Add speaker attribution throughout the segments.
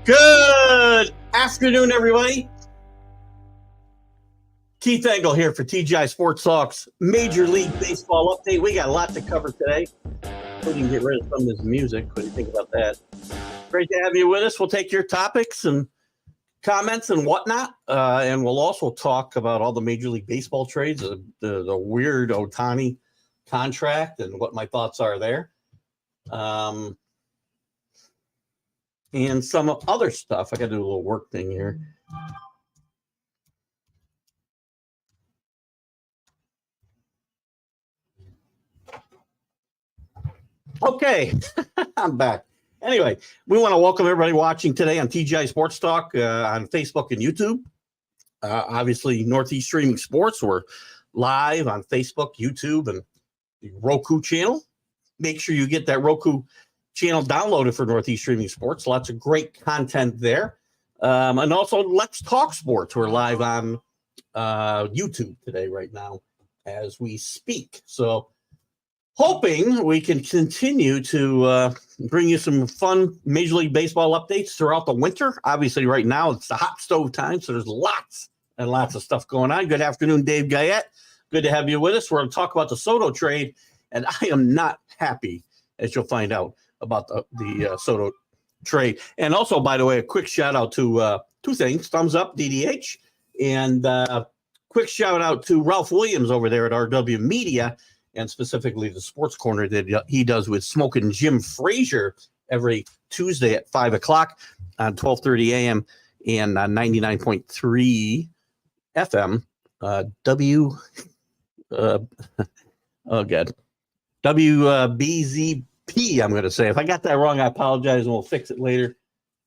Speaker 1: Good afternoon, everybody. Keith Engle here for TGI Sports Talks Major League Baseball update. We got a lot to cover today. We can get rid of some of this music. What do you think about that? Great to have you with us. We'll take your topics and comments and whatnot, and we'll also talk about all the Major League Baseball trades, the weird Ohtani contract, and what my thoughts are there. And some other stuff. I got to do a little work thing here. Okay, I'm back. Anyway, we want to welcome everybody watching today on TGI Sports Talk on Facebook and YouTube. Obviously, Northeast Streaming Sports. We're live on Facebook, YouTube, and the Roku channel. Make sure you get that Roku channel downloaded for Northeast Streaming Sports. Lots of great content there. And also, Let's Talk Sports. We're live on YouTube today, right now, as we speak. So, hoping we can continue to bring you some fun Major League Baseball updates throughout the winter. Obviously, right now, it's the hot stove time, so there's lots and lots of stuff going on. Good afternoon, Dave Guyette. Good to have you with us. We're going to talk about the Soto trade, and I am not happy, as you'll find out, about the Soto trade. And also, by the way, a quick shout-out to two things. Thumbs up, DDH, and quick shout-out to Ralph Williams over there at RW Media, and specifically the Sports Corner that he does with Smokin' Jim Frazier every Tuesday at 5 o'clock on 12:30 a.m. and on 99.3 FM. WBZP, I'm going to say. If I got that wrong, I apologize, and we'll fix it later.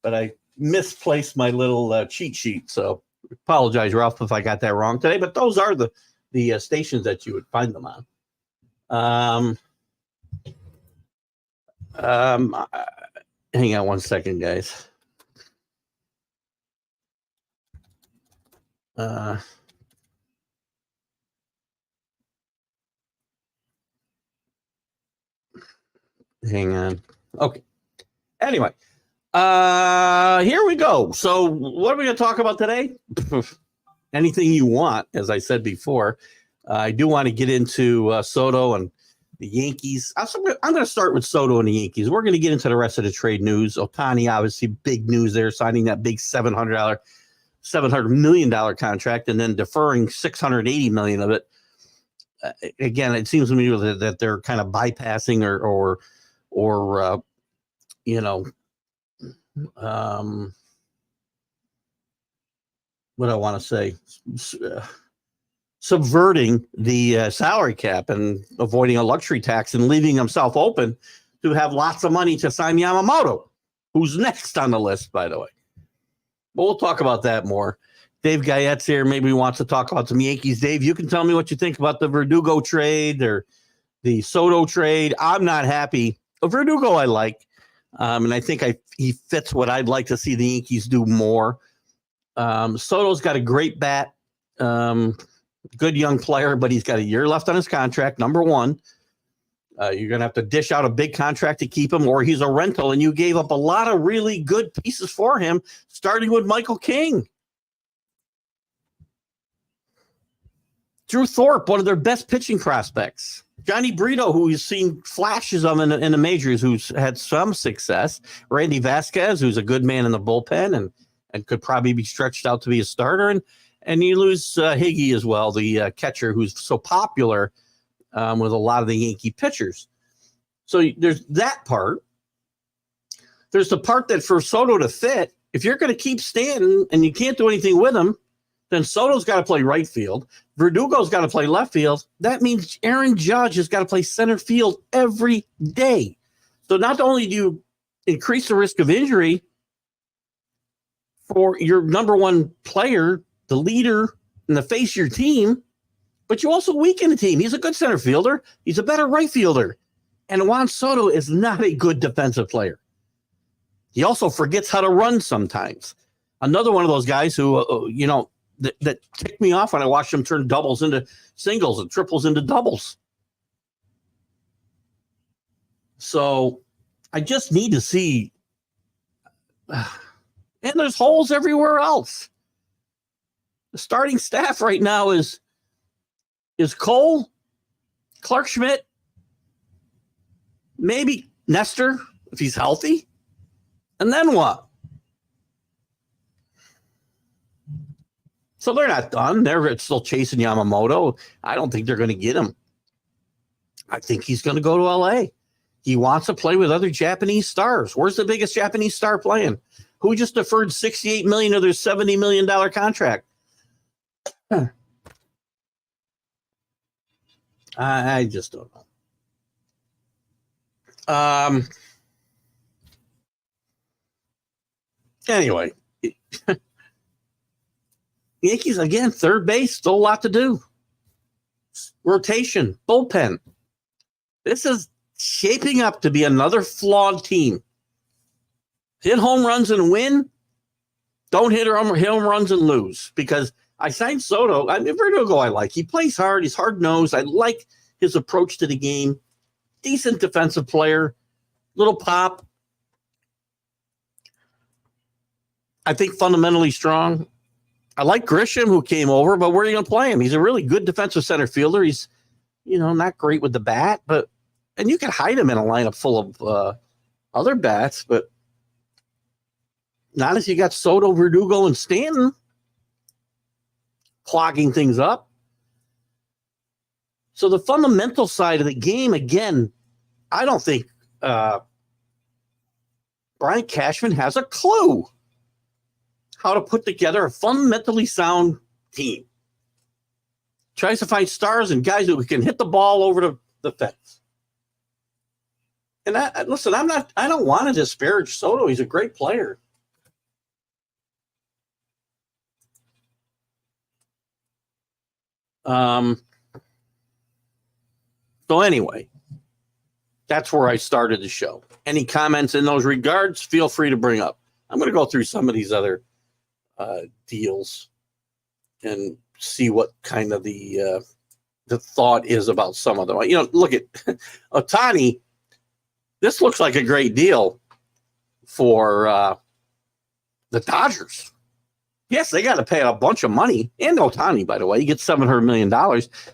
Speaker 1: But I misplaced my little cheat sheet, so apologize, Ralph, if I got that wrong today. But those are the stations that you would find them on. Hang on one second, guys. Hang on. Okay. Anyway, here we go. So what are we going to talk about today? Anything you want, as I said before. I do want to get into Soto and the Yankees. I'm going to start with Soto and the Yankees. We're going to get into the rest of the trade news. Ohtani, obviously, big news there, signing that big $700 million contract and then deferring $680 million of it. Again, it seems to me that they're kind of bypassing or what I want to say. Subverting the salary cap and avoiding a luxury tax and leaving himself open to have lots of money to sign Yamamoto, who's next on the list, by the way. But we'll talk about that more. Dave Guyette's here. Maybe he wants to talk about some Yankees. Dave, you can tell me what you think about the Verdugo trade or the Soto trade. I'm not happy. Verdugo I like, and I think he fits what I'd like to see the Yankees do more. Soto's got a great bat. Good young player, but he's got a year left on his contract, number one. You're going to have to dish out a big contract to keep him, or he's a rental, and you gave up a lot of really good pieces for him, starting with Michael King. Drew Thorpe, one of their best pitching prospects. Johnny Brito, who you've seen flashes of in the majors, who's had some success. Randy Vasquez, who's a good man in the bullpen and could probably be stretched out to be a starter. And you lose Higgy as well, the catcher who's so popular with a lot of the Yankee pitchers. So there's that part. There's the part that for Soto to fit, if you're going to keep Stanton and you can't do anything with him, then Soto's got to play right field. Verdugo's got to play left field. That means Aaron Judge has got to play center field every day. So not only do you increase the risk of injury for your number one player, the leader and the face of your team, but you also weaken the team. He's a good center fielder. He's a better right fielder. And Juan Soto is not a good defensive player. He also forgets how to run sometimes. Another one of those guys who, that ticked me off when I watched him turn doubles into singles and triples into doubles. So I just need to see And there's holes everywhere else. The starting staff right now is Cole, Clark Schmidt, maybe Nestor if he's healthy. And then what? So they're not done. They're still chasing Yamamoto. I don't think they're going to get him. I think he's going to go to LA. He wants to play with other Japanese stars. Where's the biggest Japanese star playing? Who just deferred $68 million of their $70 million contract? I just don't know. Anyway, Yankees, again, third base, still a lot to do. Rotation, bullpen. This is shaping up to be another flawed team. Hit home runs and win. Don't hit home runs and lose. Because I signed Soto. Verdugo I like. He plays hard. He's hard-nosed. I like his approach to the game. Decent defensive player. Little pop. I think fundamentally strong. I like Grisham, who came over, but where are you going to play him? He's a really good defensive center fielder. He's, not great with the bat, and you can hide him in a lineup full of other bats, but not if you got Soto, Verdugo, and Stanton clogging things up. So the fundamental side of the game, again, I don't think Brian Cashman has a clue how to put together a fundamentally sound team. Tries to find stars and guys who can hit the ball over the fence. And I don't want to disparage Soto. He's a great player. So anyway, that's where I started the show. Any comments in those regards, feel free to bring up. I'm going to go through some of these other deals and see what kind of the thought is about some of them. Look at Ohtani. This looks like a great deal for the Dodgers. Yes, they got to pay a bunch of money. And Ohtani, by the way, he gets $700 million.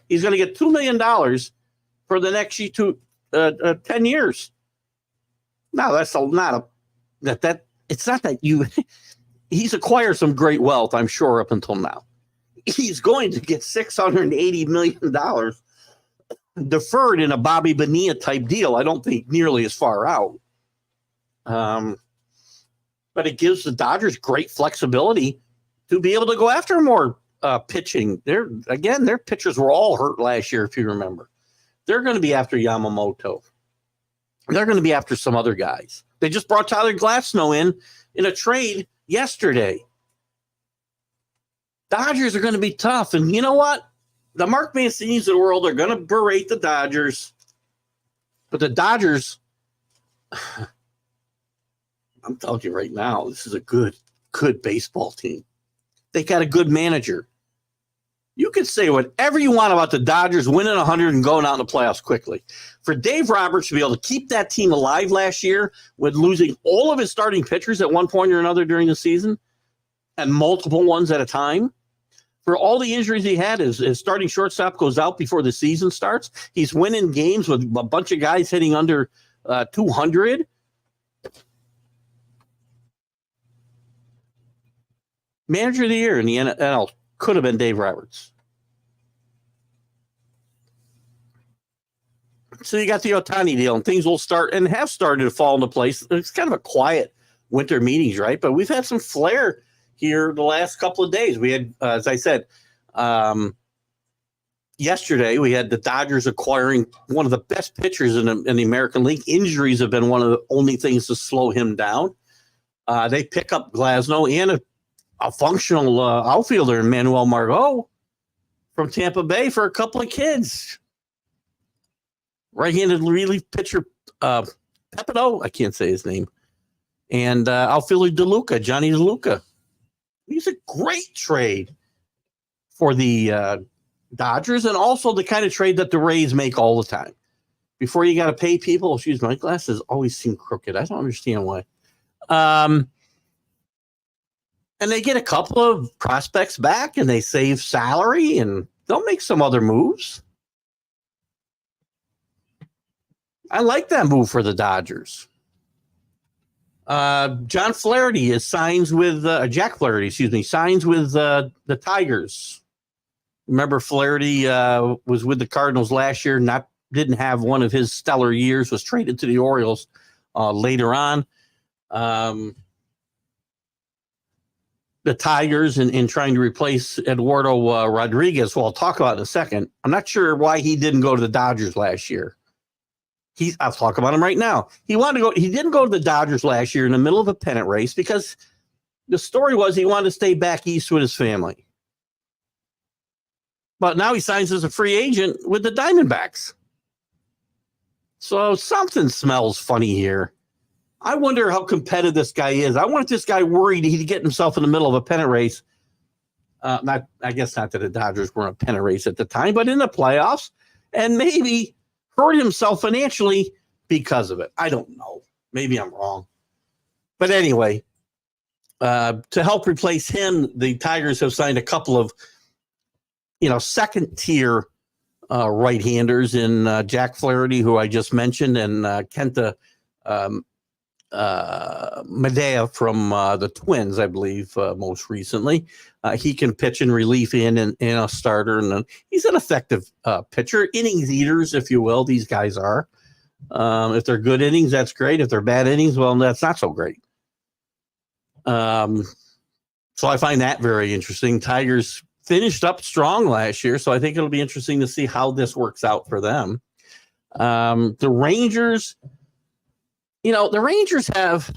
Speaker 1: He's going to get $2 million for the next 10 years. Now, it's not that you... He's acquired some great wealth, I'm sure, up until now. He's going to get $680 million deferred in a Bobby Bonilla type deal. I don't think nearly as far out. But it gives the Dodgers great flexibility to be able to go after more pitching. Their pitchers were all hurt last year, if you remember. They're going to be after Yamamoto. They're going to be after some other guys. They just brought Tyler Glasnow in a trade yesterday. Dodgers are going to be tough. And you know what? The Mark Mancinis of the world are going to berate the Dodgers. But the Dodgers, I'm telling you right now, this is a good baseball team. They got a good manager. You can say whatever you want about the Dodgers winning 100 and going out in the playoffs quickly. For Dave Roberts to be able to keep that team alive last year with losing all of his starting pitchers at one point or another during the season and multiple ones at a time, for all the injuries he had, his starting shortstop goes out before the season starts. He's winning games with a bunch of guys hitting under 200. Manager of the year in the NL could have been Dave Roberts. So you got the Ohtani deal, and things will start and have started to fall into place. It's kind of a quiet winter meetings, right? But we've had some flair here the last couple of days. We had, as I said, yesterday, we had the Dodgers acquiring one of the best pitchers in the American League. Injuries have been one of the only things to slow him down. They pick up Glasnow and a functional outfielder in Manuel Margot from Tampa Bay for a couple of kids. Right-handed relief pitcher Pepito, I can't say his name, and outfielder Johnny DeLuca. He's a great trade for the Dodgers, and also the kind of trade that the Rays make all the time. Before you got to pay people, my glasses always seem crooked. I don't understand why. and they get a couple of prospects back, and they save salary, and they'll make some other moves. I like that move for the Dodgers. John Flaherty signs with Jack Flaherty, signs with the Tigers. Remember, Flaherty was with the Cardinals last year, didn't have one of his stellar years, was traded to the Orioles later on. The Tigers in trying to replace Eduardo Rodriguez, who I'll talk about in a second. I'm not sure why he didn't go to the Dodgers last year. I'll talk about him right now. He didn't go to the Dodgers last year in the middle of a pennant race because the story was he wanted to stay back east with his family. But now he signs as a free agent with the Diamondbacks. So something smells funny here. I wonder how competitive this guy is. I wonder if this guy worried he'd get himself in the middle of a pennant race. I guess not that the Dodgers were in a pennant race at the time, but in the playoffs, and maybe hurt himself financially because of it. I don't know. Maybe I'm wrong. But anyway, to help replace him, the Tigers have signed a couple of, second-tier right-handers in Jack Flaherty, who I just mentioned, and Kenta Medea from the Twins, I believe, most recently. He can pitch in relief in a starter, and he's an effective pitcher. Innings eaters, if you will, these guys are. If they're good innings, that's great. If they're bad innings, well, that's not so great. So I find that very interesting. Tigers finished up strong last year, so I think it'll be interesting to see how this works out for them. The Rangers... the Rangers have,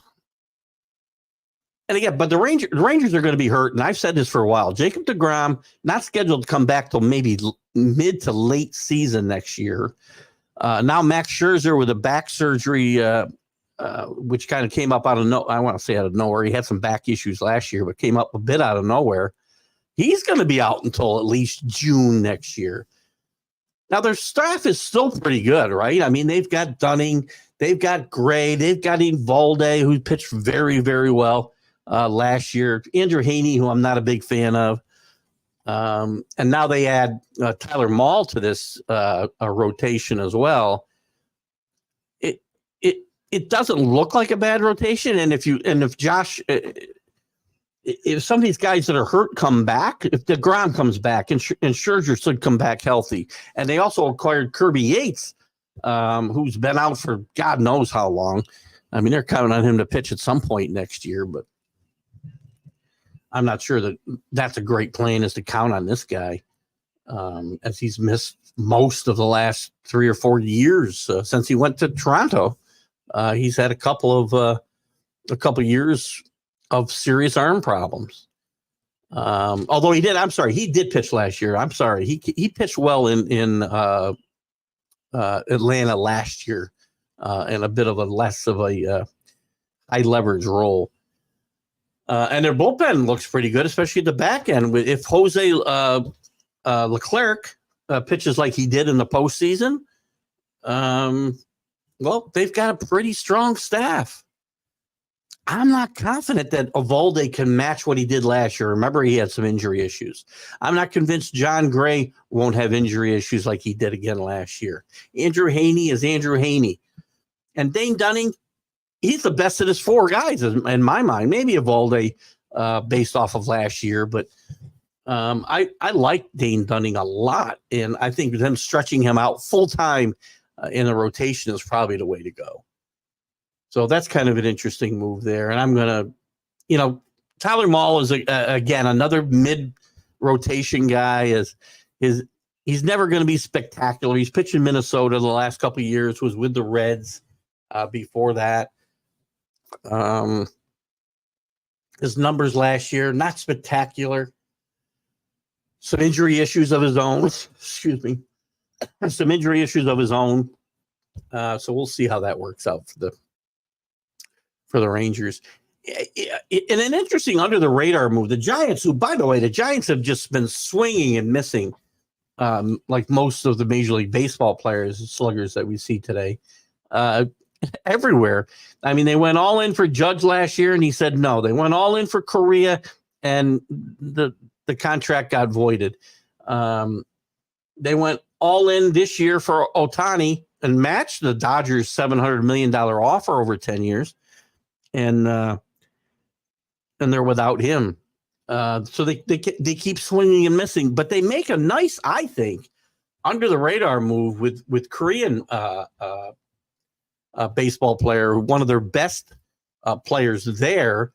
Speaker 1: and again, but the Rangers are going to be hurt, and I've said this for a while. Jacob deGrom not scheduled to come back till maybe mid to late season next year. Now Max Scherzer with a back surgery, which kind of came up out of nowhere. He had some back issues last year, but came up a bit out of nowhere. He's going to be out until at least June next year. Now their staff is still pretty good, right? I mean, they've got Dunning. They've got Gray. They've got Evalde, who pitched very, very well last year. Andrew Haney, who I'm not a big fan of. And now they add Tyler Mahle to this rotation as well. It doesn't look like a bad rotation. And if some of these guys that are hurt come back, if DeGrom comes back and Scherzer should come back healthy, and they also acquired Kirby Yates, who's been out for God knows how long. I mean, they're counting on him to pitch at some point next year, but I'm not sure that that's a great plan is to count on this guy, as he's missed most of the last 3 or 4 years since he went to Toronto. He's had a couple of years of serious arm problems. Although he did pitch last year. I'm sorry. He pitched well in Atlanta last year in a bit of a less of a high leverage role. And their bullpen looks pretty good, especially at the back end. If Jose Leclerc pitches like he did in the postseason, well, they've got a pretty strong staff. I'm not confident that Evalde can match what he did last year. Remember, he had some injury issues. I'm not convinced John Gray won't have injury issues like he did again last year. Andrew Haney is Andrew Haney. And Dane Dunning, he's the best of his 4 guys in my mind. Maybe Evalde based off of last year, but I like Dane Dunning a lot. And I think them stretching him out full-time in the rotation is probably the way to go. So that's kind of an interesting move there. And I'm going to, Tyler Mahle is, again, another mid-rotation guy. He's never going to be spectacular. He's pitched in Minnesota the last couple of years, was with the Reds before that. His numbers last year, not spectacular. Some injury issues of his own. Excuse me. Some injury issues of his own. So we'll see how that works out for the Rangers. And an interesting under the radar move, the Giants, who, by the way, the Giants have just been swinging and missing like most of the Major League Baseball players, sluggers that we see today, everywhere. I mean, they went all in for Judge last year, and he said no. They went all in for Correa, and the contract got voided. They went all in this year for Ohtani and matched the Dodgers' $700 million offer over 10 years. And they're without him. So they keep swinging and missing, but they make a nice, I think, under the radar move with Korean baseball player, one of their best players there.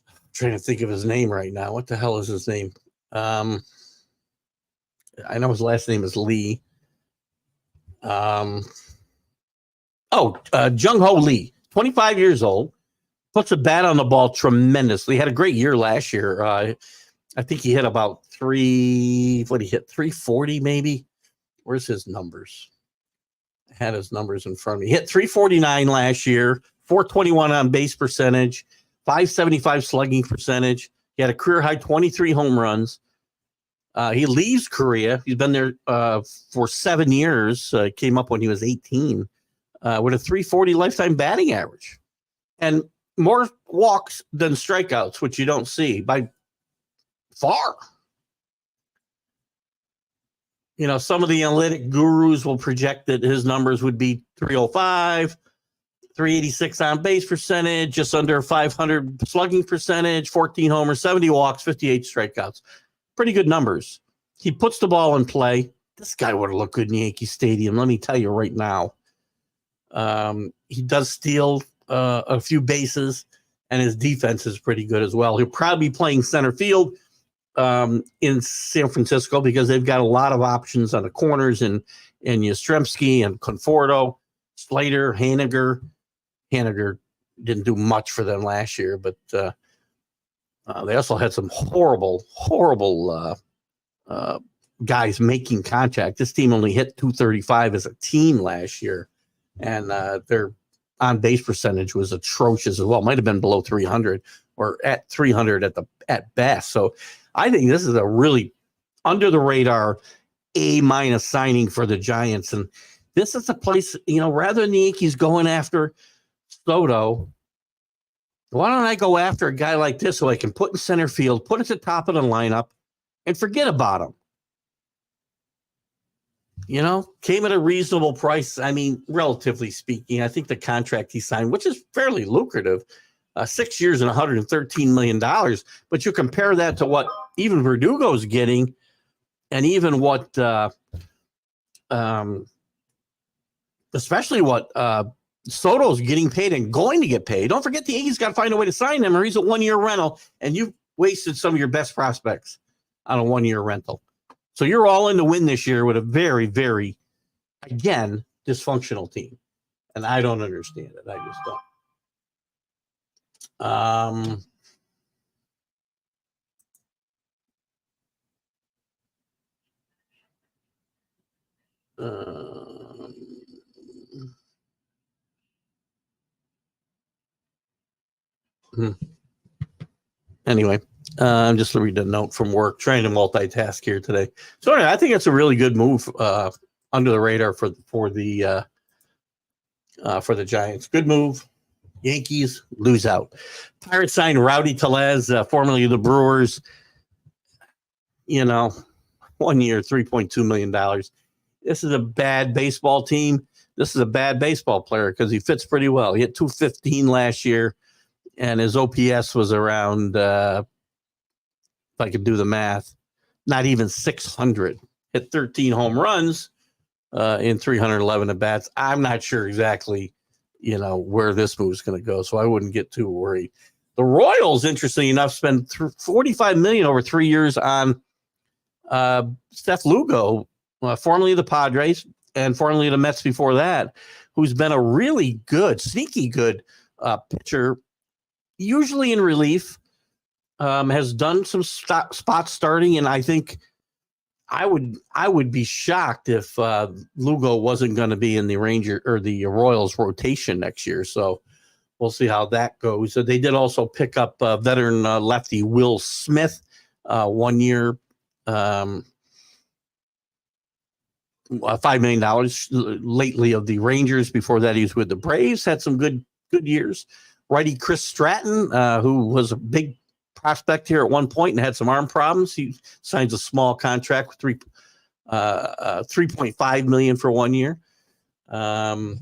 Speaker 1: I'm trying to think of his name right now. What the hell is his name? I know his last name is Lee. Jung Ho Lee, 25 years old, puts a bat on the ball tremendously. Had a great year last year. I think he hit about 340 maybe. Where's his numbers? I had his numbers in front of me. He hit 349 last year, 421 on base percentage, 575 slugging percentage. He had a career high 23 home runs. He leaves Korea. He's been there for 7 years. Came up when he was 18 with a 340 lifetime batting average. And more walks than strikeouts, which you don't see by far. You know, some of the analytic gurus will project that his numbers would be 305, 386 on base percentage, just under 500 slugging percentage, 14 homers, 70 walks, 58 strikeouts. Pretty good numbers. He puts the ball in play. This guy would have looked good in Yankee Stadium, let me tell you right now. He does steal a few bases, and his defense is pretty good as well. He'll probably be playing center field in San Francisco because they've got a lot of options on the corners, and Yastrzemski and Conforto, Slater, Haniger. Haniger didn't do much for them last year, but they also had some horrible guys making contact. This team only hit 235 as a team last year, and their on-base percentage was atrocious as well. Might have been below 300 or at 300 at best. So I think this is a really under-the-radar A- signing for the Giants. And this is a place, you know, rather than the Yankees going after Soto, why don't I go after a guy like this so I can put in center field, put at the top of the lineup, and forget about him? You know, came at a reasonable price. I mean, relatively speaking, I think the contract he signed, which is fairly lucrative, 6 years and $113 million. But you compare that to what even Verdugo's getting, and even what, especially what Soto's getting paid and going to get paid. Don't forget the Yankees got to find a way to sign him, or he's a one-year rental, and you've wasted some of your best prospects on a one-year rental. So you're all in to win this year with a very, very, again, dysfunctional team. And I don't understand it. I just don't. Anyway. I'm just reading a note from work, trying to multitask here today. So anyway, I think it's a really good move under the radar for the Giants. Good move. Yankees lose out. Pirates signed Rowdy Tellez, formerly of the Brewers. You know, 1 year, $3.2 million. This is a bad baseball team. This is a bad baseball player because he fits pretty well. He hit 215 last year, and his OPS was around if I could do the math, not even 600. Hit 13 home runs in 311 at bats. I'm not sure exactly, you know, where this move is going to go, so I wouldn't get too worried. The Royals, interestingly enough, spent $45 million over 3 years on Seth Lugo, formerly of the Padres and formerly of the Mets before that, who's been a really good, sneaky good pitcher, usually in relief. Has done some spot starting, and I think I would be shocked if Lugo wasn't going to be in the Ranger or the Royals rotation next year. So we'll see how that goes. So they did also pick up veteran lefty Will Smith, 1 year, $5 million lately of the Rangers. Before that, he was with the Braves, had some good years. Righty Chris Stratton, who was a big prospect here at one point and had some arm problems. He signs a small contract with $3.5 million for 1 year. And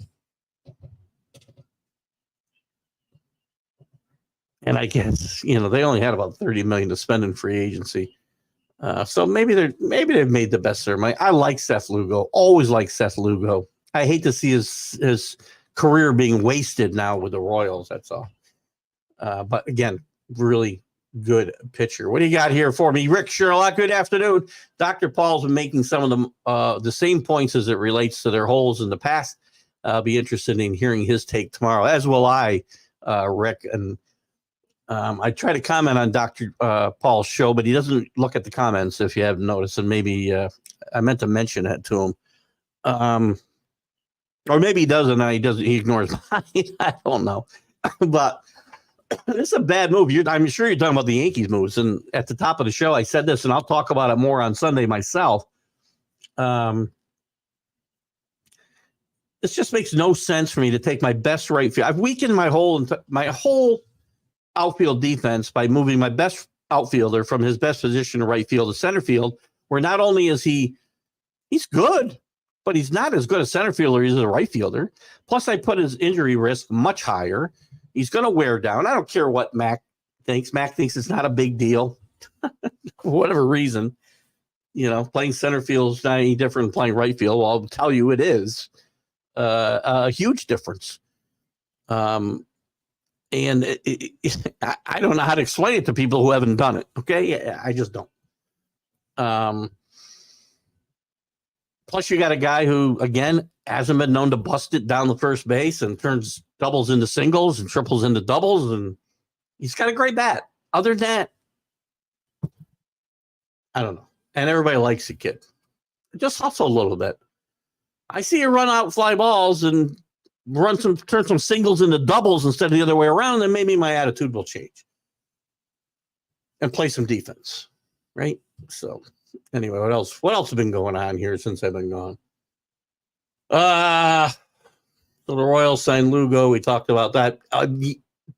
Speaker 1: I guess, they only had about $30 million to spend in free agency. So maybe they've made the best of their money. I like Seth Lugo. Always like Seth Lugo. I hate to see his career being wasted now with the Royals. That's all. But again, really good pitcher. What do you got here for me, Rick Sherlock? Good afternoon. Dr. Paul's been making some of the same points as it relates to their holes in the past. I'll be interested in hearing his take tomorrow, as will I, Rick. And I try to comment on Dr. Paul's show, but he doesn't look at the comments, if you haven't noticed. And maybe I meant to mention that to him. Or maybe he doesn't, and he ignores mine. I don't know. But this is a bad move. I'm sure you're talking about the Yankees moves. And at the top of the show, I said this, and I'll talk about it more on Sunday myself. This just makes no sense for me to take my best right field. I've weakened my whole outfield defense by moving my best outfielder from his best position to right field to center field, where not only is he's good, but he's not as good a center fielder as a right fielder. Plus, I put his injury risk much higher. He's going to wear down. I don't care what Mac thinks. Mac thinks it's not a big deal for whatever reason. Playing center field is not any different than playing right field. Well, I'll tell you it is a huge difference. And I don't know how to explain it to people who haven't done it. Okay. I just don't. Plus you got a guy who, again, hasn't been known to bust it down the first base and turns doubles into singles and triples into doubles. And he's got a great bat. Other than that, I don't know. And everybody likes the kid. Just hustle a little bit. I see you run out fly balls and turn some singles into doubles instead of the other way around, then maybe my attitude will change. And play some defense, right? So anyway, what else? What else has been going on here since I've been gone? So the Royals signed Lugo. We talked about that.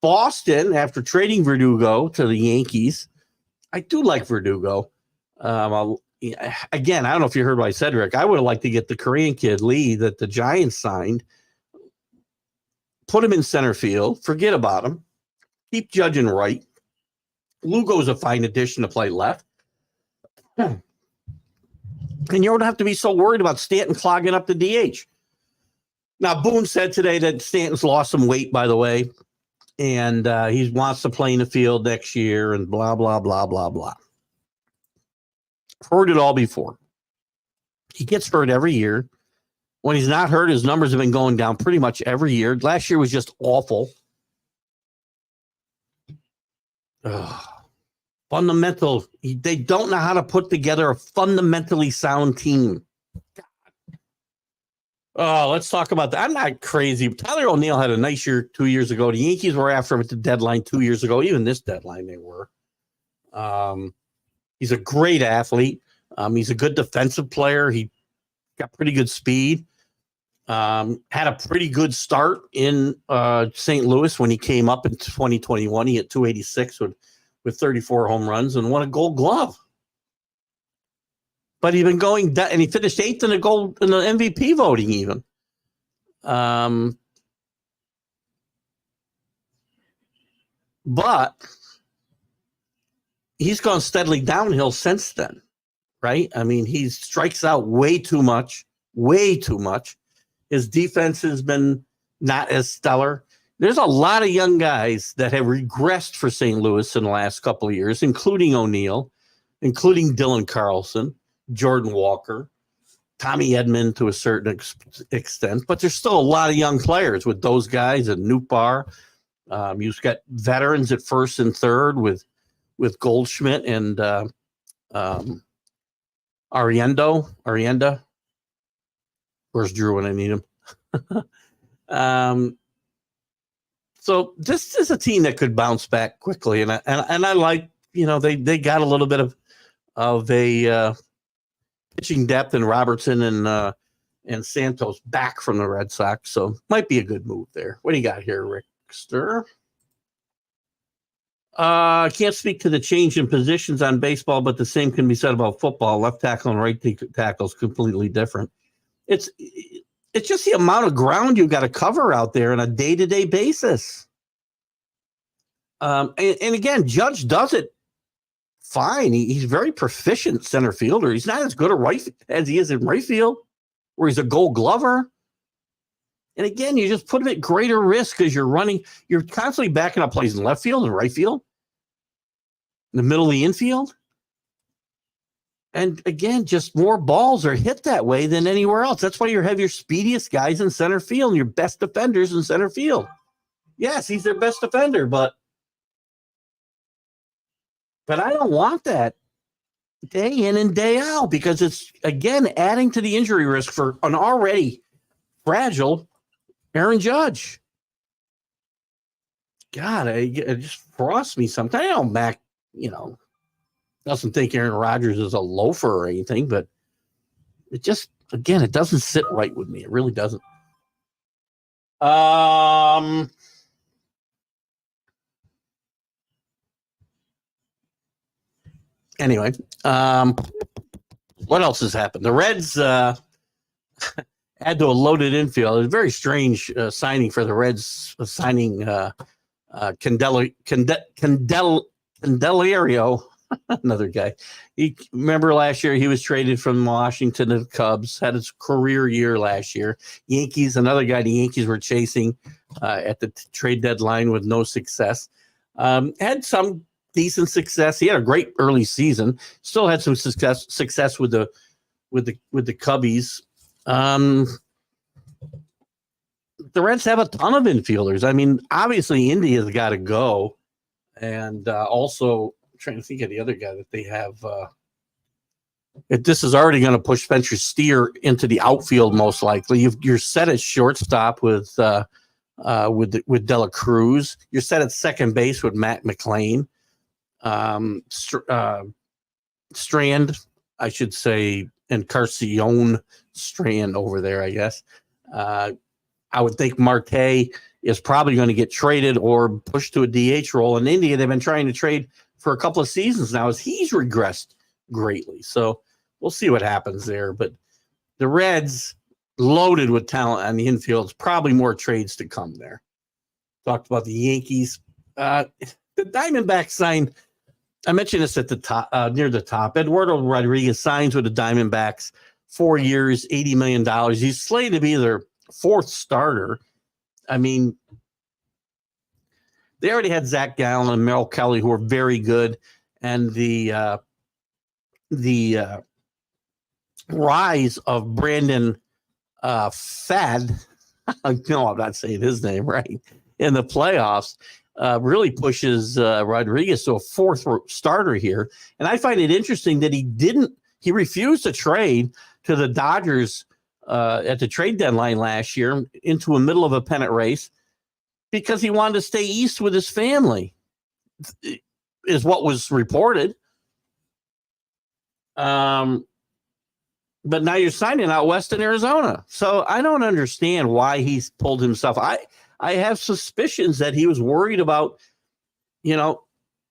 Speaker 1: Boston, after trading Verdugo to the Yankees, I do like Verdugo. Again, I don't know if you heard what I said, Rick. I would have liked to get the Korean kid, Lee, that the Giants signed, put him in center field, forget about him, keep judging right. Lugo's a fine addition to play left. And you don't have to be so worried about Stanton clogging up the DH. Now, Boone said today that Stanton's lost some weight, by the way, and he wants to play in the field next year and blah, blah, blah, blah, blah. Heard it all before. He gets hurt every year. When he's not hurt, his numbers have been going down pretty much every year. Last year was just awful. Fundamental. They don't know how to put together a fundamentally sound team. Oh, let's talk about that. I'm not crazy. Tyler O'Neill had a nice year 2 years ago. The Yankees were after him at the deadline 2 years ago. Even this deadline, they were. He's a great athlete. He's a good defensive player. He got pretty good speed. Had a pretty good start in St. Louis when he came up in 2021. He hit 286 with 34 home runs and won a Gold Glove. But he's been going down, and he finished 8th in the MVP voting even. But he's gone steadily downhill since then, right? I mean, he strikes out way too much. His defense has been not as stellar. There's a lot of young guys that have regressed for St. Louis in the last couple of years, including O'Neill, including Dylan Carlson, Jordan Walker, Tommy Edman to a certain extent. But there's still a lot of young players with those guys and Nootbaar. You've got veterans at first and third with Goldschmidt and Arrienda. Where's Drew when I need him? So this is a team that could bounce back quickly, and I like, they got a little bit of a pitching depth in Robertson and Santos back from the Red Sox, so might be a good move there. What do you got here, Rickster? I can't speak to the change in positions on baseball, but the same can be said about football. Left tackle and right tackle is completely different. It's just the amount of ground you got to cover out there on a day-to-day basis. And again, Judge does it fine. He's very proficient center fielder. He's not as good a right as he is in right field, where he's a Gold Glover. And again, you just put him at greater risk because you're constantly backing up plays in left field and right field, in the middle of the infield. And again, just more balls are hit that way than anywhere else. That's why you have your speediest guys in center field and your best defenders in center field. Yes, he's their best defender, but I don't want that day in and day out because it's, again, adding to the injury risk for an already fragile Aaron Judge. God, it just frosts me sometimes. I know Mac, doesn't think Aaron Rodgers is a loafer or anything, but it just, again, it doesn't sit right with me. It really doesn't. Anyway, what else has happened? The Reds add to a loaded infield. It was a very strange signing for the Reds, signing Candelario, another guy. Remember last year he was traded from Washington to the Cubs, had his career year last year. Yankees, another guy the Yankees were chasing at the trade deadline with no success. Had some decent success. He had a great early season. Still had some success with the Cubbies. The Reds have a ton of infielders. I mean, obviously India's got to go, and also I'm trying to think of the other guy that they have. This is already going to push Spencer Steer into the outfield most likely. You're set at shortstop with Dela Cruz. You're set at second base with Matt McLain. Strand, I should say, and Carcione Strand over there, I guess. I would think Marte is probably going to get traded or pushed to a DH role. In India, they've been trying to trade for a couple of seasons now as he's regressed greatly. So we'll see what happens there. But the Reds, loaded with talent on the infield, probably more trades to come there. Talked about the Yankees. The Diamondbacks signed, I mentioned this at the top, near the top. Eduardo Rodriguez signs with the Diamondbacks, 4 years, $80 million. He's slated to be their fourth starter. I mean, they already had Zach Gallen and Merrill Kelly, who are very good, and the rise of Brandon Fad. No, I'm not saying his name right. In the playoffs, really pushes Rodriguez to a fourth starter here. And I find it interesting that he refused to trade to the Dodgers at the trade deadline last year into a middle of a pennant race because he wanted to stay east with his family, is what was reported. But now you're signing out west in Arizona. So I don't understand why he's pulled himself. I have suspicions that he was worried about,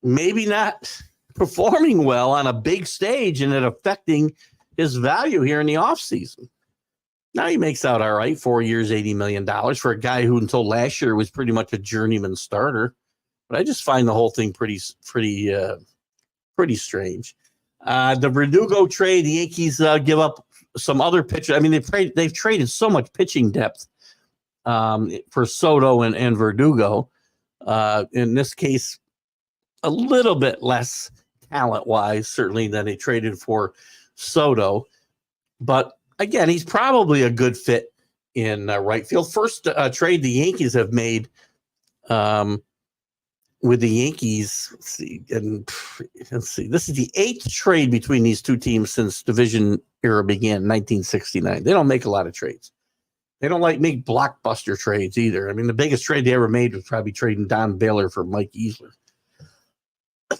Speaker 1: maybe not performing well on a big stage and it affecting his value here in the offseason. Now he makes out all right, 4 years, $80 million for a guy who until last year was pretty much a journeyman starter. But I just find the whole thing pretty strange. The Verdugo trade, the Yankees give up some other pitchers. I mean, they've traded so much pitching depth for Soto and Verdugo. In this case, a little bit less talent-wise, certainly, than they traded for Soto. But again, he's probably a good fit in right field. First trade the Yankees have made with the Yankees. Let's see. This is the 8th trade between these two teams since division era began in 1969. They don't make a lot of trades. They don't make blockbuster trades either. I mean, the biggest trade they ever made was probably trading Don Baylor for Mike Easler.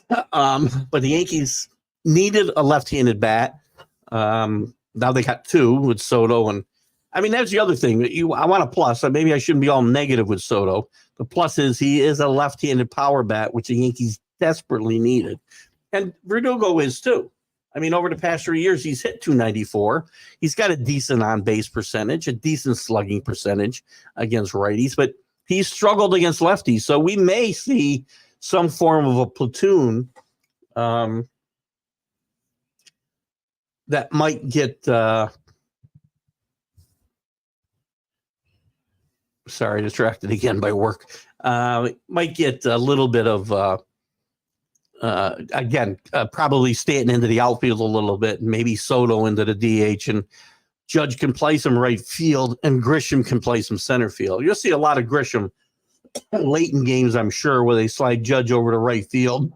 Speaker 1: But the Yankees needed a left-handed bat. Now they got two with Soto. And I mean, that's the other thing. I want a plus. Maybe I shouldn't be all negative with Soto. The plus is he is a left-handed power bat, which the Yankees desperately needed. And Verdugo is too. I mean, over the past 3 years, he's hit 294. He's got a decent on-base percentage, a decent slugging percentage against righties, but he's struggled against lefties. So we may see some form of a platoon that might get distracted again by work. Might get a little bit of probably Stanton into the outfield a little bit, and maybe Soto into the DH, and Judge can play some right field, and Grisham can play some center field. You'll see a lot of Grisham late in games, I'm sure, where they slide Judge over to right field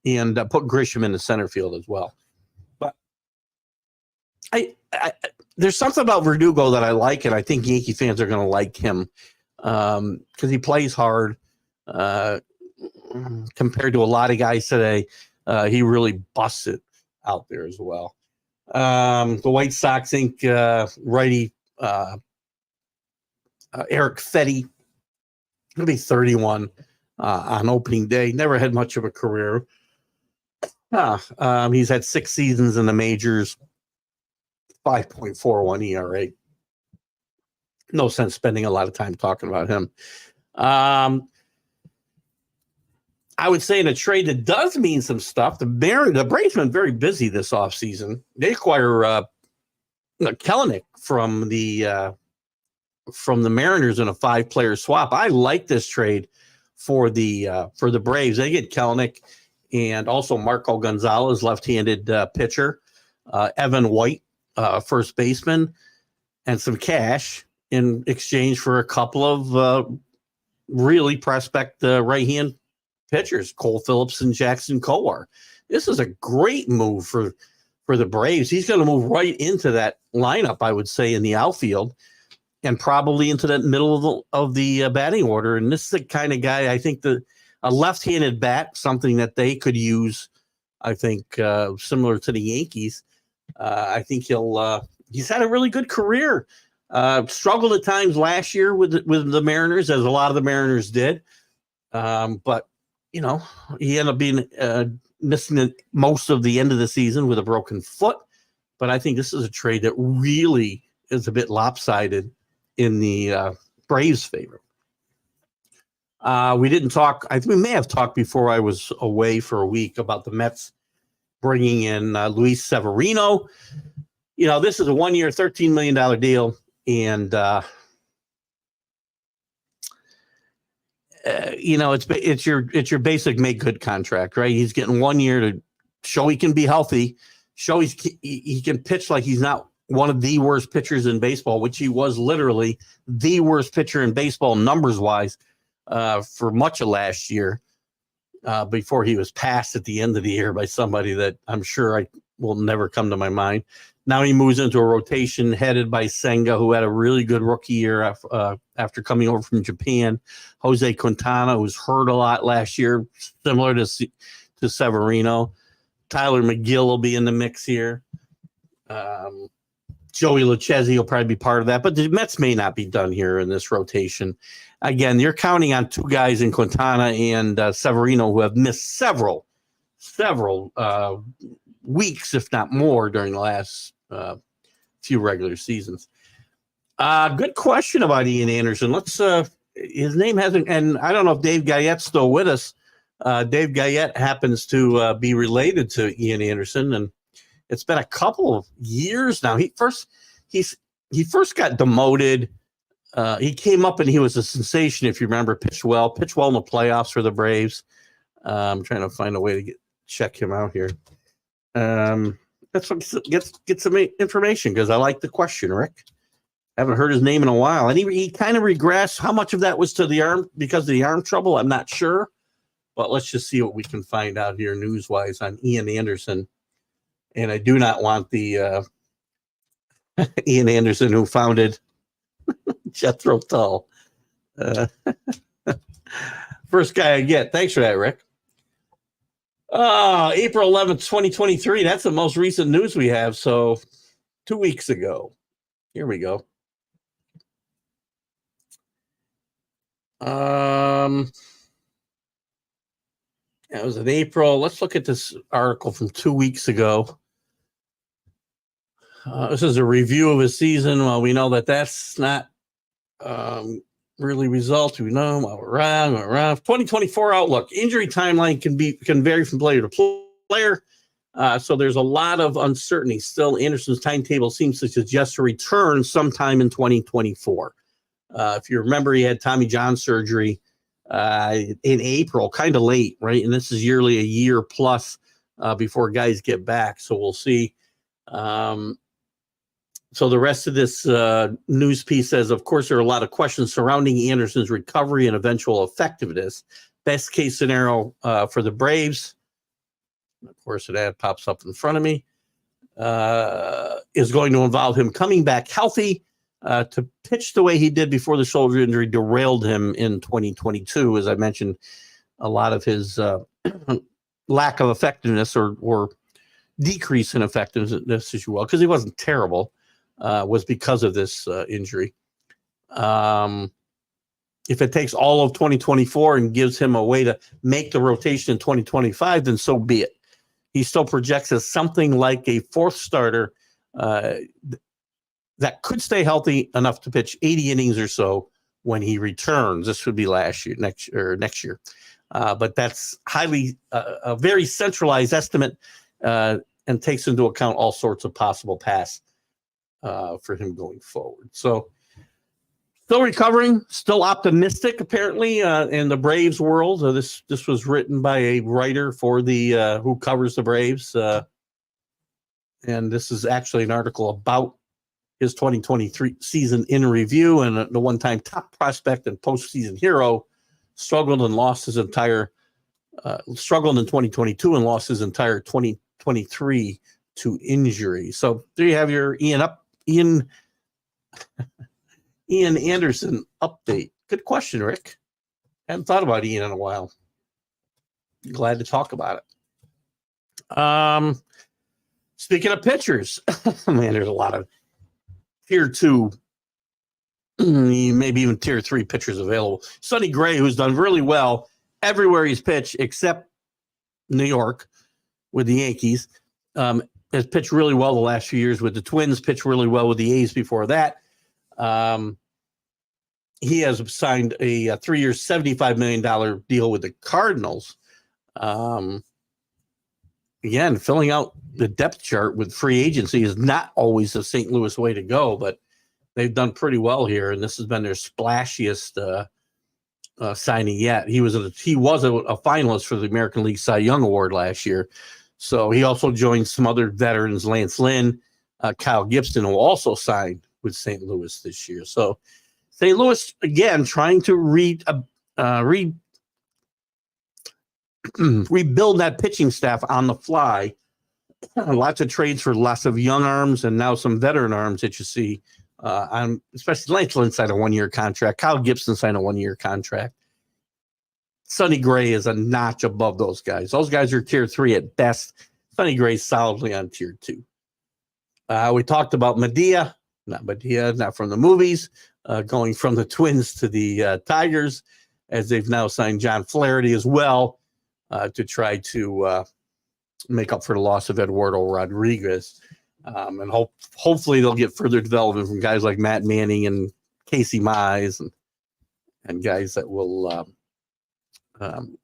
Speaker 1: and put Grisham in the center field as well. But I there's something about Verdugo that I like, and I think Yankee fans are going to like him because he plays hard. Compared to a lot of guys today, he really busts it out there as well. The White Sox think righty Eric Fetty will be 31 on opening day. Never had much of a career. He's had 6 seasons in the majors, 5.41 ERA. No sense spending a lot of time talking about him. I would say in a trade that does mean some stuff, the Braves have been very busy this offseason. They acquire Kelenic from the Mariners in a 5-player swap. I like this trade for the Braves. They get Kelenic and also Marco Gonzalez, left-handed pitcher, Evan White, first baseman, and some cash in exchange for a couple of really prospect right-hand pitchers, Cole Phillips and Jackson Kowar. This is a great move for the Braves. He's going to move right into that lineup, I would say, in the outfield, and probably into that middle of the batting order. And this is the kind of guy, I think, a left-handed bat, something that they could use, I think, similar to the Yankees. I think he's had a really good career. Struggled at times last year with the Mariners, as a lot of the Mariners did. But you know, he ended up being missing most of the end of the season with a broken foot. But I think this is a trade that really is a bit lopsided in the Braves' favor. We didn't talk. I think we may have talked before I was away for a week about the Mets bringing in Luis Severino. You know, this is a 1-year, $13 million deal, and you know, it's your basic make good contract, right? He's getting 1 year to show he can be healthy, show he can pitch like he's not one of the worst pitchers in baseball, which he was literally the worst pitcher in baseball numbers wise for much of last year, before he was passed at the end of the year by somebody that I'm sure I will never come to my mind. Now he moves into a rotation headed by Senga, who had a really good rookie year after coming over from Japan. Jose Quintana, who's hurt a lot last year, similar to Severino. Tyler McGill will be in the mix here. Joey Lucchesi will probably be part of that, but the Mets may not be done here in this rotation. Again, you're counting on 2 guys in Quintana and Severino who have missed several weeks, if not more, during the last few regular seasons. Good question about Ian Anderson. Let's his name hasn't, and I don't know if Dave Guyette's still with us. Dave Guyette happens to be related to Ian Anderson, and it's been a couple of years now. He first got demoted. He came up and he was a sensation, if you remember. Pitched well in the playoffs for the Braves. I'm trying to find a way to check him out here. That's what get some information, because I like the question, Rick. Haven't heard his name in a while, and he kind of regressed. How much of that was to the arm, because of the arm trouble? I'm not sure, but let's just see what we can find out here news-wise on Ian Anderson. And I do not want the Ian Anderson who founded Jethro Tull. First guy I get. Thanks for that, Rick. April 11th, 2023. That's the most recent news we have. So 2 weeks ago. Here we go. That was in April. Let's look at this article from 2 weeks ago. This is a review of his season. Well, we know that that's not really results. We know we're around. 2024 outlook. Injury timeline can vary from player to player. So there's a lot of uncertainty. Still, Anderson's timetable seems to suggest a return sometime in 2024. If you remember, he had Tommy John surgery in April, kind of late, right? And this is yearly a year plus before guys get back. So we'll see. So the rest of this news piece says, of course, there are a lot of questions surrounding Anderson's recovery and eventual effectiveness. Best case scenario for the Braves, of course, an ad pops up in front of me, is going to involve him coming back healthy to pitch the way he did before the shoulder injury derailed him in 2022. As I mentioned, a lot of his lack of effectiveness or decrease in effectiveness, as you will, because he wasn't terrible, was because of this injury. If it takes all of 2024 and gives him a way to make the rotation in 2025, then so be it. He still projects as something like a fourth starter that could stay healthy enough to pitch 80 innings or so when he returns. This would be next year. But that's a very centralized estimate and takes into account all sorts of possible paths for him going forward. So still recovering, still optimistic, apparently, in the Braves world. This was written by a writer for the who covers the Braves. And this is actually an article about his 2023 season in review, and the one-time top prospect and postseason hero struggled in 2022 and lost his entire 2023 to injury. So there you have your Ian Anderson update. Good question, Rick. Haven't thought about Ian in a while. Glad to talk about it. Speaking of pitchers, man, there's a lot of tier 2, maybe even tier 3 pitchers available. Sonny Gray, who's done really well everywhere he's pitched except New York with the Yankees, has pitched really well the last few years with the Twins, pitched really well with the A's before that. He has signed a 3-year, $75 million deal with the Cardinals. Again, filling out the depth chart with free agency is not always the St. Louis way to go, but they've done pretty well here, and this has been their splashiest signing yet. He was a finalist for the American League Cy Young Award last year. So he also joined some other veterans, Lance Lynn, Kyle Gibson, who also signed with St. Louis this year. So St. Louis, again, trying to rebuild that pitching staff on the fly. Lots of trades for lots of young arms and now some veteran arms that you see. Especially Lance Lynn signed a 1-year contract. Kyle Gibson signed a 1-year contract. Sonny Gray is a notch above those guys. Those guys are tier 3 at best. Sonny Gray's solidly on tier 2. We talked about Medea, not from the movies, going from the Twins to the Tigers, as they've now signed John Flaherty as well to try to make up for the loss of Eduardo Rodriguez. And hopefully they'll get further development from guys like Matt Manning and Casey Mize and guys that will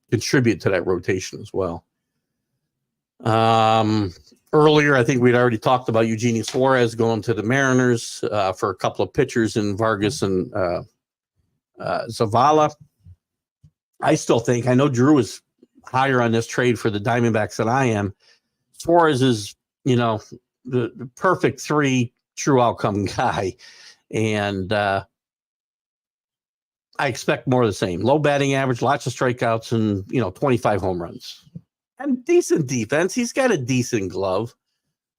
Speaker 1: contribute to that rotation as well. Earlier, I think we'd already talked about Eugenio Suarez going to the Mariners for a couple of pitchers in Vargas and Zavala. I still think, I know Drew is higher on this trade for the Diamondbacks than I am. Suarez is, the perfect 3 true outcome guy. And I expect more of the same. Low batting average, lots of strikeouts, and 25 home runs. And decent defense. He's got a decent glove.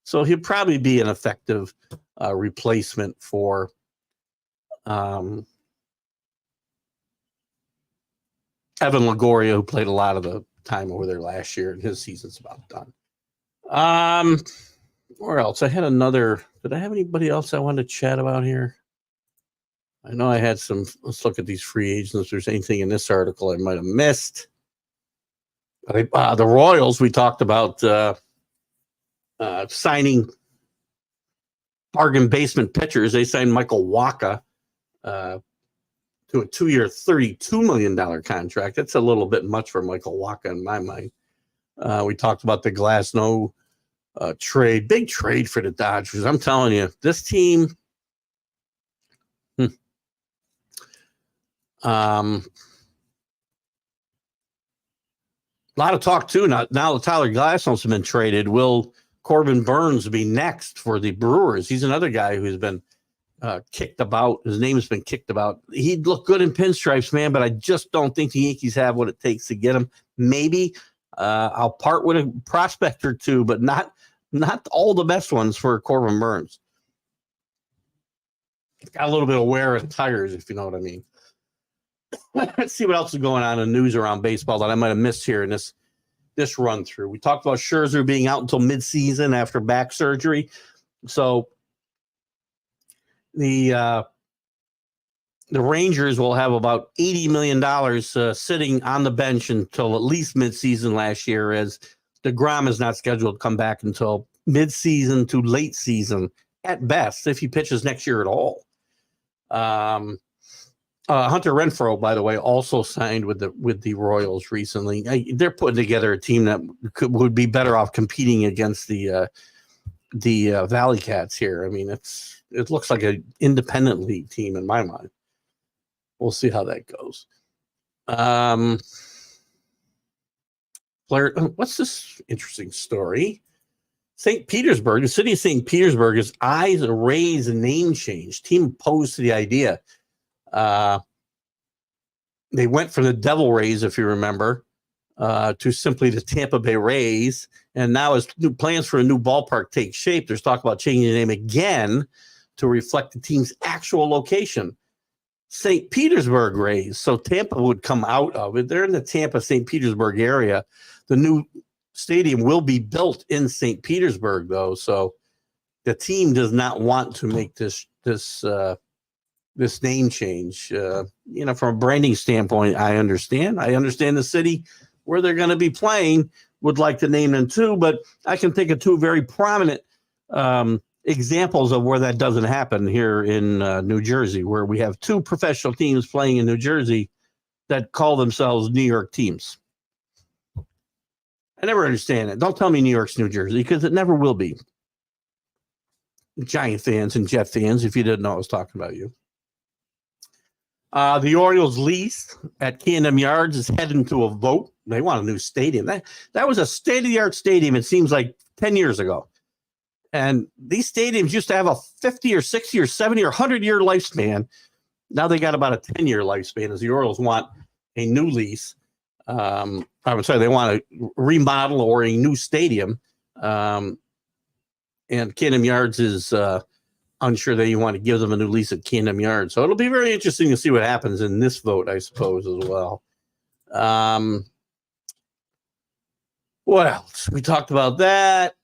Speaker 1: So he'll probably be an effective replacement for Evan Longoria, who played a lot of the time over there last year, and his season's about done. Where else? I had did I have anybody else I wanted to chat about here? I know I had some. Let's look at these free agents. If there's anything in this article I might have missed. The Royals, we talked about signing bargain basement pitchers. They signed Michael Wacha to a 2-year, $32 million contract. That's a little bit much for Michael Wacha in my mind. We talked about the Glasnow trade, big trade for the Dodgers. I'm telling you, this team. A lot of talk too. Now that Tyler Glasnow's been traded, will Corbin Burnes be next for the Brewers? He's another guy who's been kicked about. His name has been kicked about. He'd look good in pinstripes, man, but I just don't think the Yankees have what it takes to get him. Maybe I'll part with a prospect or two, but not all the best ones for Corbin Burnes. Got a little bit of wear and tires, if you know what I mean. Let's see what else is going on in the news around baseball that I might have missed here in this run through. We talked about Scherzer being out until midseason after back surgery. So the Rangers will have about $80 million sitting on the bench until at least midseason last year, as DeGrom is not scheduled to come back until midseason to late season at best, if he pitches next year at all. Hunter Renfroe, by the way, also signed with the Royals recently. They're putting together a team that would be better off competing against the Valley Cats here. I mean, it looks like an independent league team in my mind. We'll see how that goes. What's this interesting story? St. Petersburg, the city of St. Petersburg, is eyes raise a name change. Team opposed to the idea. They went from the Devil Rays, if you remember, to simply the Tampa Bay Rays. And now as new plans for a new ballpark take shape, there's talk about changing the name again to reflect the team's actual location. St. Petersburg Rays. So Tampa would come out of it. They're in the Tampa, St. Petersburg area. The new stadium will be built in St. Petersburg, though. So the team does not want to make this name change. From a branding standpoint, I understand. I understand the city where they're going to be playing would like to name them too, but I can think of two very prominent examples of where that doesn't happen here in New Jersey, where we have two professional teams playing in New Jersey that call themselves New York teams. I never understand it. Don't tell me New York's New Jersey, because it never will be. Giant fans and Jet fans, if you didn't know I was talking about you. The Orioles lease at Camden Yards is heading to a vote. They want a new stadium. That was a state-of-the-art stadium, it seems like 10 years ago. And these stadiums used to have a 50 or 60 or 70 or 100-year lifespan. Now they got about a 10-year lifespan, as the Orioles want a new lease. I would say they want to remodel or a new stadium. And Camden Yards is unsure that you want to give them a new lease at Camden Yards. So it'll be very interesting to see what happens in this vote, I suppose, as well. What else? We talked about that.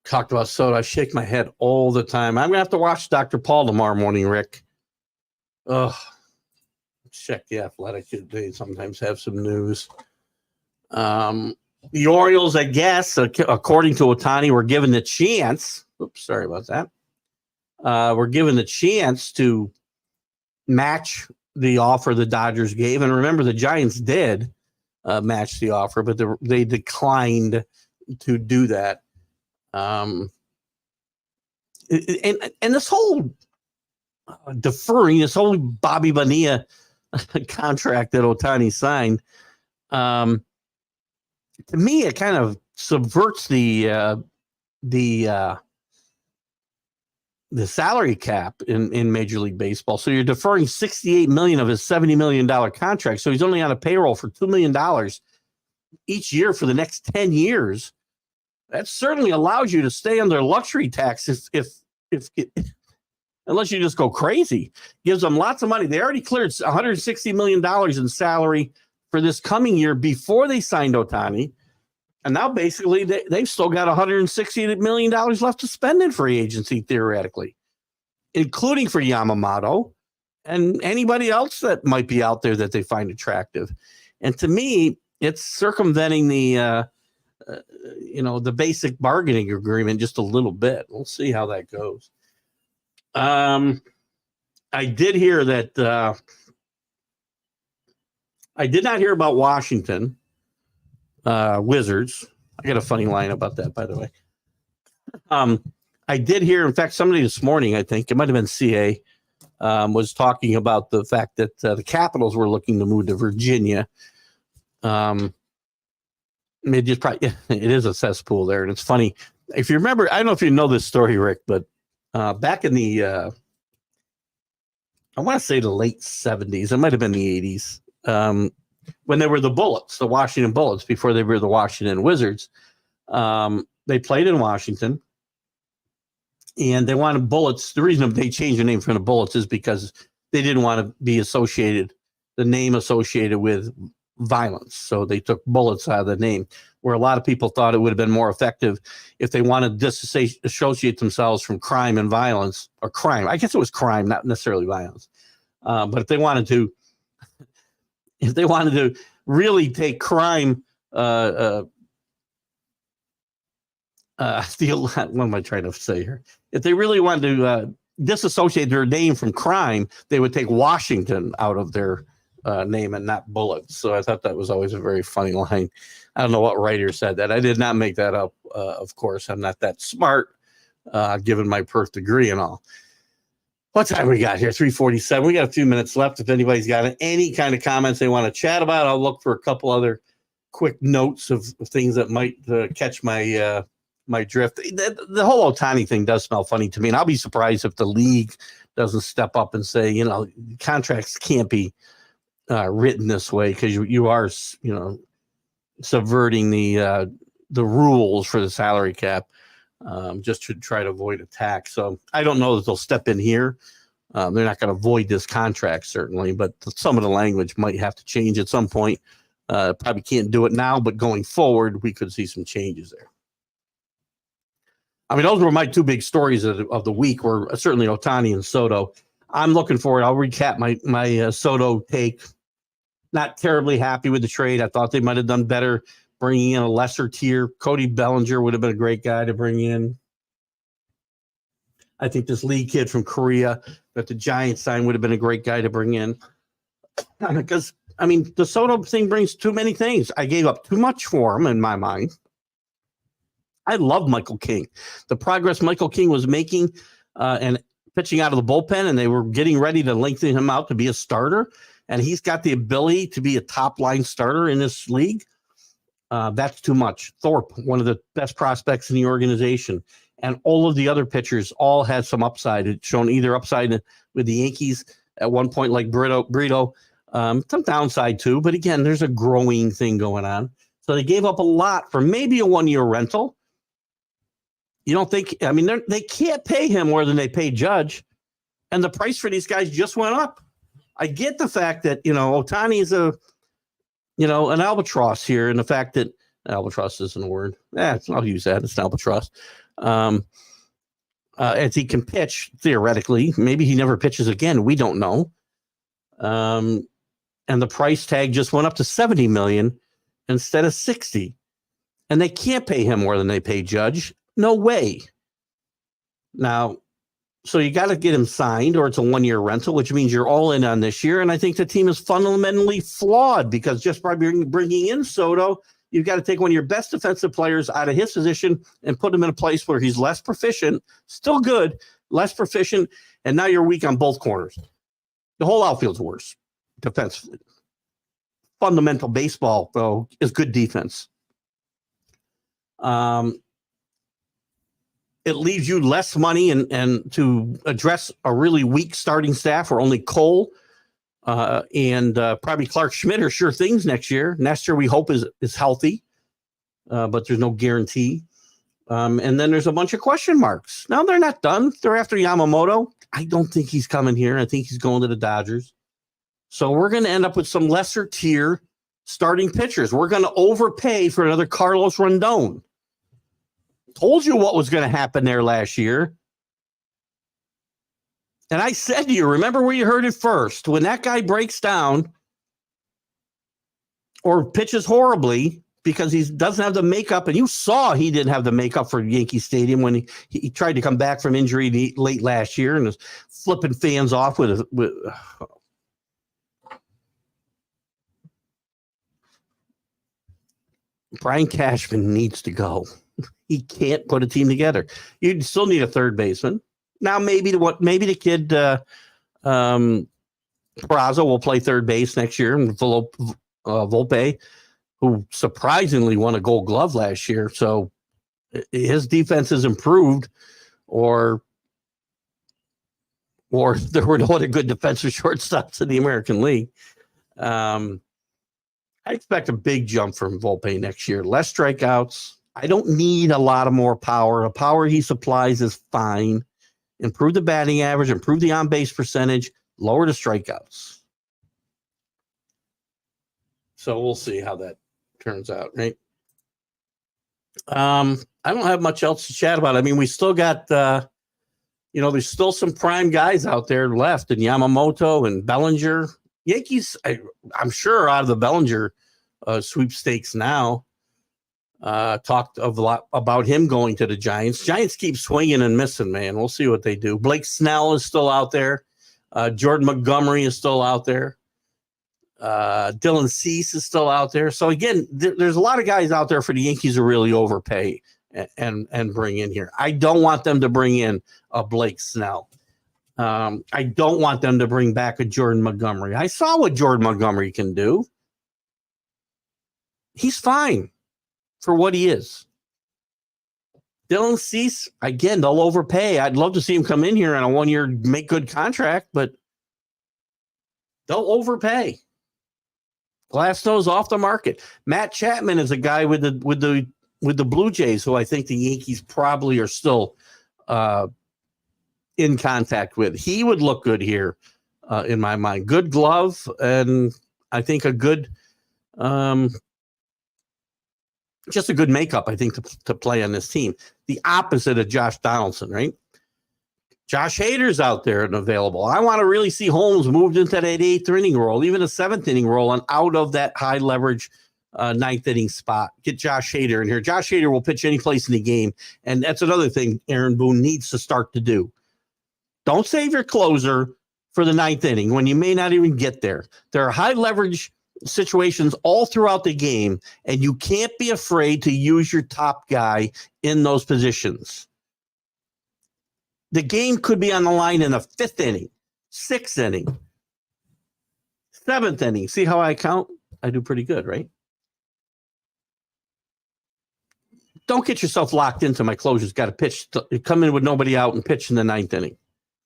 Speaker 1: Talked about soda. I shake my head all the time. I'm going to have to watch Dr. Paul tomorrow morning, Rick. Check the Athletic. They sometimes have some news. The Orioles, I guess, according to Ohtani, were given the chance. Oops, sorry about that. We're given the chance to match the offer the Dodgers gave. And remember, the Giants did match the offer, but they declined to do that. And this whole deferring, this whole Bobby Bonilla contract that Ohtani signed, to me, it kind of subverts the salary cap in Major League Baseball. So you're deferring $68 million of his $70 million contract. So he's only on a payroll for $2 million each year for the next 10 years. That certainly allows you to stay under luxury tax unless you just go crazy. Gives them lots of money. They already cleared $160 million in salary for this coming year before they signed Ohtani. And now basically they've still got $160 million left to spend in free agency, theoretically, including for Yamamoto and anybody else that might be out there that they find attractive. And to me, it's circumventing the the basic bargaining agreement just a little bit. We'll see how that goes. I did hear that I did not hear about Washington Wizards. I got a funny line about that, by the way. I did hear, in fact, somebody this morning, I think it might have been CA, was talking about the fact that the Capitals were looking to move to Virginia. It is a cesspool there, and it's funny. If you remember, I don't know if you know this story, Rick, but back in the, I want to say the late 70s, it might have been the 80s, when they were the Bullets, the Washington Bullets, before they were the Washington Wizards. They played in Washington, and they wanted Bullets. The reason they changed the name from the Bullets is because they didn't want to be associated, the name associated with violence. So they took Bullets out of the name, where a lot of people thought it would have been more effective if they wanted to disassociate themselves from crime and violence, or crime. I guess it was crime, not necessarily violence. But if they wanted to really take crime, what am I trying to say here? If they really wanted to disassociate their name from crime, they would take Washington out of their name and not Bullets. So I thought that was always a very funny line. I don't know what writer said that. I did not make that up. Of course, I'm not that smart, given my Perth degree and all. What time we got here? 3:47. We got a few minutes left. If anybody's got any kind of comments they want to chat about, I'll look for a couple other quick notes of things that might catch my my drift. The whole Ohtani thing does smell funny to me, and I'll be surprised if the league doesn't step up and say, contracts can't be written this way, because you are, subverting the rules for the salary cap, just to try to avoid a tax. So I don't know that they'll step in here. They're not going to void this contract, certainly, but some of the language might have to change at some point. Probably can't do it now, but going forward, we could see some changes there. I mean, those were my two big stories of the week, were certainly Ohtani and Soto. I'm looking forward. I'll recap my Soto take. Not terribly happy with the trade. I thought they might have done better bringing in a lesser tier. Cody Bellinger would have been a great guy to bring in. I think this Lee kid from Korea that the Giants signed would have been a great guy to bring in. Because, the Soto thing brings too many things. I gave up too much for him in my mind. I love Michael King. The progress Michael King was making and pitching out of the bullpen, and they were getting ready to lengthen him out to be a starter. And he's got the ability to be a top-line starter in this league. That's too much. Thorpe, one of the best prospects in the organization. And all of the other pitchers all had some upside. It's shown either upside with the Yankees at one point, like Brito, some downside too. But again, there's a growing thing going on. So they gave up a lot for maybe a one-year rental. You don't think, they can't pay him more than they paid Judge. And the price for these guys just went up. I get the fact that, Ohtani is an albatross here, and the fact that albatross isn't a word. I'll use that. It's an albatross. As he can pitch, theoretically, maybe he never pitches again. We don't know. And the price tag just went up to $70 million instead of $60. And they can't pay him more than they pay Judge. No way. Now, so you got to get him signed, or it's a one-year rental, which means you're all in on this year. And I think the team is fundamentally flawed, because just by bringing in Soto, you've got to take one of your best defensive players out of his position and put him in a place where he's less proficient, still good, less proficient, and now you're weak on both corners. The whole outfield's worse defensively. Fundamental baseball, though, is good defense. It leaves you less money and to address a really weak starting staff, where only Cole and probably Clark Schmidt are sure things next year. Next year, we hope is healthy, but there's no guarantee. And then there's a bunch of question marks. Now, they're not done. They're after Yamamoto. I don't think he's coming here. I think he's going to the Dodgers. So we're going to end up with some lesser tier starting pitchers. We're going to overpay for another Carlos Rondon. Told you what was going to happen there last year. And I said to you, remember where you heard it first, when that guy breaks down or pitches horribly because he doesn't have the makeup, and you saw he didn't have the makeup for Yankee Stadium when he tried to come back from injury late last year and was flipping fans off with Brian Cashman needs to go. He can't put a team together. You still need a third baseman. Now, maybe the kid Peraza will play third base next year, and Volpe, who surprisingly won a Gold Glove last year, so his defense has improved, or there were no other good defensive shortstops in the American League. I expect a big jump from Volpe next year. Less strikeouts. I don't need a lot of more power. The power he supplies is fine. Improve the batting average, improve the on-base percentage, lower the strikeouts. So we'll see how that turns out, right? I don't have much else to chat about. I mean, we still got, there's still some prime guys out there left, in Yamamoto and Bellinger. Yankees, I'm sure, are out of the Bellinger sweepstakes now. Talked a lot about him going to the Giants. Giants keep swinging and missing, man. We'll see what they do. Blake Snell is still out there. Jordan Montgomery is still out there. Dylan Cease is still out there. So again, there's a lot of guys out there for the Yankees to really overpay and bring in here. I don't want them to bring in a Blake Snell. I don't want them to bring back a Jordan Montgomery. I saw what Jordan Montgomery can do. He's fine for what he is. Dylan Cease, again, they'll overpay. I'd love to see him come in here on a 1-year make good contract, but they'll overpay. Glasnow's off the market. Matt Chapman is a guy with the Blue Jays who I think the Yankees probably are still in contact with. He would look good here in my mind. Good glove, and I think a good just a good makeup, I think, to play on this team. The opposite of Josh Donaldson, right? Josh Hader's out there and available. I want to really see Holmes moved into that 8th inning role, even a 7th inning role, and out of that high leverage 9th inning spot. Get Josh Hader in here. Josh Hader will pitch any place in the game, and that's another thing Aaron Boone needs to start to do. Don't save your closer for the 9th inning when you may not even get there. There are high leverage situations all throughout the game, and you can't be afraid to use your top guy in those positions. The game could be on the line in the 5th inning, 6th inning, 7th inning. See how I count? I do pretty good, right? Don't get yourself locked into my closer's got to pitch. Come in with nobody out and pitch in the 9th inning.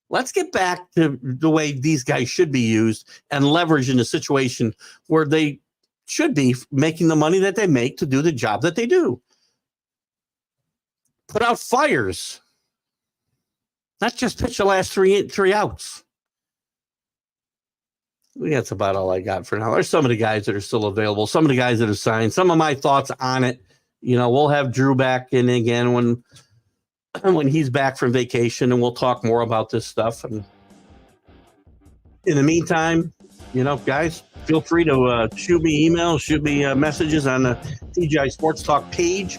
Speaker 1: Let's get back to the way these guys should be used and leverage in a situation where they should be making the money that they make to do the job that they do. Put out fires. Not just pitch the last three outs. That's about all I got for now. There's some of the guys that are still available, some of the guys that are signed, some of my thoughts on it. We'll have Drew back in again when he's back from vacation, and we'll talk more about this stuff. And in the meantime, guys, feel free to shoot me emails, shoot me messages on the TGI Sports Talk page.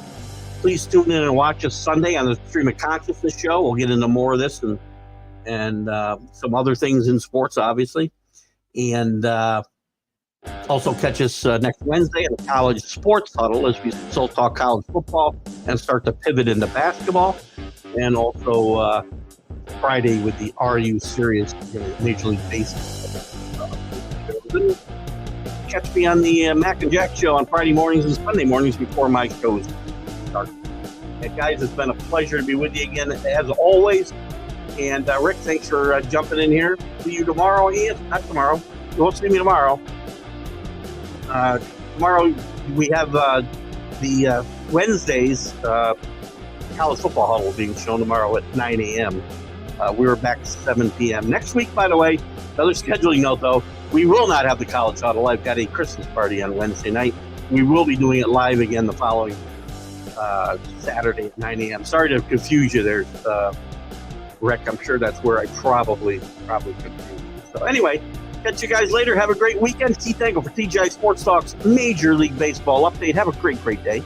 Speaker 1: Please tune in and watch us Sunday on the Stream of Consciousness show. We'll get into more of this and some other things in sports, obviously. And also catch us next Wednesday in the College Sports Huddle as we still talk college football and start to pivot into basketball. And also Friday with the Are You Serious Major League Baseball. Catch me on the Mac and Jack show on Friday mornings and Sunday mornings before my shows start. And guys, it's been a pleasure to be with you again as always. And Rick, thanks for jumping in here. See you tomorrow, Ian. Not tomorrow. You won't see me tomorrow. Tomorrow we have the Wednesdays college football huddle being shown tomorrow at 9 a.m. We were back at 7 p.m. Next week, by the way, another scheduling note, though, we will not have the college huddle. I've got a Christmas party on Wednesday night. We will be doing it live again the following Saturday at 9 a.m. Sorry to confuse you there. Rick, I'm sure that's where I probably confused you. So anyway, catch you guys later. Have a great weekend. Keith Engle for TGI Sports Talk's Major League Baseball update. Have a great day.